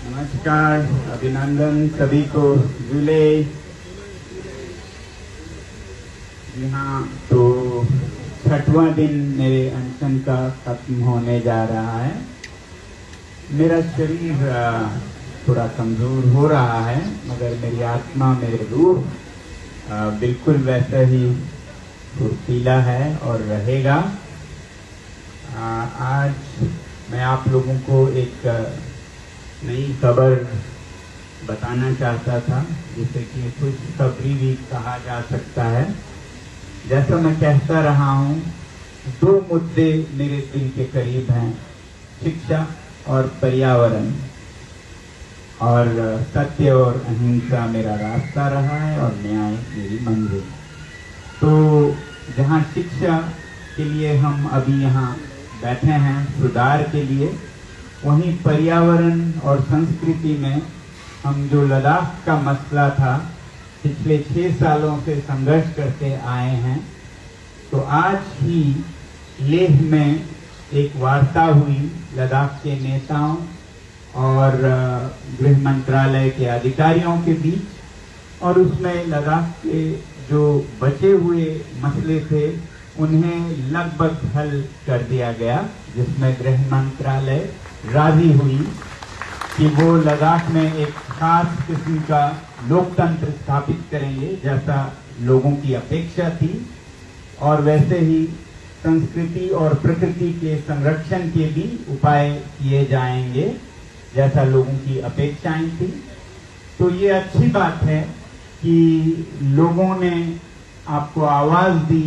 नमस्कार, अभिनंदन सभी को। जुलाई जी हाँ, तो 6वां दिन मेरे अनशन का खत्म होने जा रहा है। मेरा शरीर थोड़ा कमजोर हो रहा है, मगर मेरी आत्मा, मेरे रूह बिल्कुल वैसा ही फुर्तीला है और रहेगा। आज मैं आप लोगों को एक नई खबर बताना चाहता था, जिसे कि खुशखबरी भी कहा जा सकता है। जैसा मैं कहता रहा हूँ, 2 मुद्दे मेरे दिल के करीब हैं, शिक्षा और पर्यावरण। और सत्य और अहिंसा मेरा रास्ता रहा है और न्याय मेरी मंजिल। तो जहाँ शिक्षा के लिए हम अभी यहाँ बैठे हैं, सुधार के लिए, वहीं पर्यावरण और संस्कृति में हम जो लद्दाख का मसला था, पिछले 6 सालों से संघर्ष करते आए हैं। तो आज ही लेह में एक वार्ता हुई लद्दाख के नेताओं और गृह मंत्रालय के अधिकारियों के बीच, और उसमें लद्दाख के जो बचे हुए मसले थे उन्हें लगभग हल कर दिया गया, जिसमें गृह मंत्रालय राजी हुई कि वो लद्दाख में एक खास किस्म का लोकतंत्र स्थापित करेंगे, जैसा लोगों की अपेक्षा थी, और वैसे ही संस्कृति और प्रकृति के संरक्षण के भी उपाय किए जाएंगे, जैसा लोगों की अपेक्षाएं थी। तो ये अच्छी बात है कि लोगों ने आपको आवाज दी,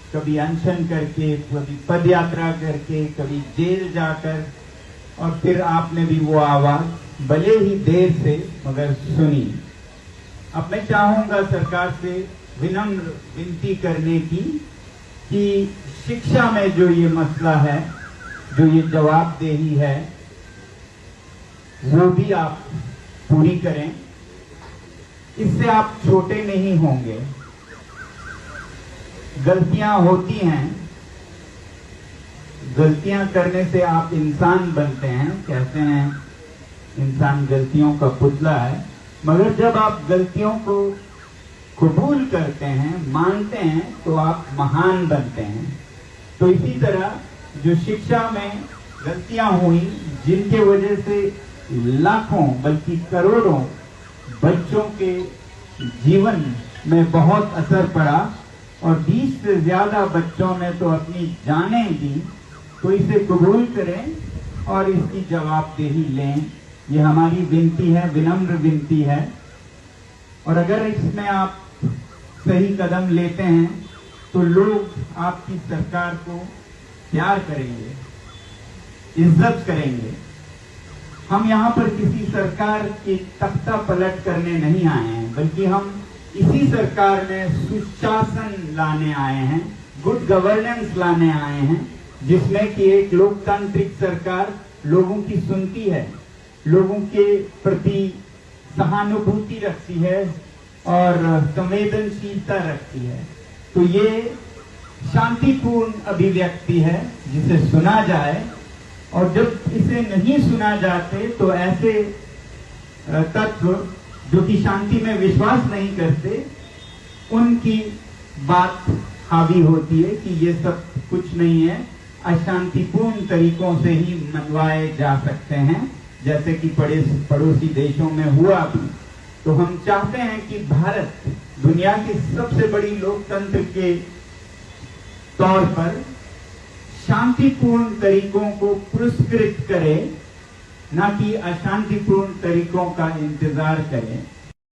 कभी अनशन करके, कभी पदयात्रा करके, कभी जेल जाकर, और फिर आपने भी वो आवाज भले ही देर से मगर सुनी। अब मैं चाहूंगा सरकार से विनम्र विनती करने की कि शिक्षा में जो ये मसला है, जो ये जवाबदेही है, वो भी आप पूरी करें। इससे आप छोटे नहीं होंगे। गलतियां होती हैं, गलतियां करने से आप इंसान बनते हैं। कहते हैं इंसान गलतियों का पुतला है, मगर जब आप गलतियों को कबूल करते हैं, मानते हैं, तो आप महान बनते हैं। तो इसी तरह जो शिक्षा में गलतियां हुई, जिनके वजह से लाखों बल्कि करोड़ों बच्चों के जीवन में बहुत असर पड़ा और 20 से ज्यादा बच्चों ने तो अपनी जानें दी, तो इसे कबूल करें और इसकी जवाबदेही लें। ये हमारी विनती है, विनम्र विनती है। और अगर इसमें आप सही कदम लेते हैं तो लोग आपकी सरकार को प्यार करेंगे, इज्जत करेंगे। हम यहाँ पर किसी सरकार के तख्ता पलट करने नहीं आए हैं, बल्कि हम इसी सरकार में सुशासन लाने आए हैं, गुड गवर्नेंस लाने आए हैं, जिसमें कि एक लोकतांत्रिक सरकार लोगों की सुनती है, लोगों के प्रति सहानुभूति रखती है और संवेदनशीलता रखती है। तो ये शांतिपूर्ण अभिव्यक्ति है जिसे सुना जाए, और जब इसे नहीं सुना जाते तो ऐसे तत्व जो कि शांति में विश्वास नहीं करते, उनकी बात हावी होती है कि ये सब कुछ नहीं है, अशांतिपूर्ण तरीकों से ही मनवाए जा सकते हैं, जैसे कि पड़ोसी देशों में हुआ भी। तो हम चाहते हैं कि भारत दुनिया की सबसे बड़ी लोकतंत्र के तौर पर शांतिपूर्ण तरीकों को पुरस्कृत करे, ना कि अशांतिपूर्ण तरीकों का इंतजार करें।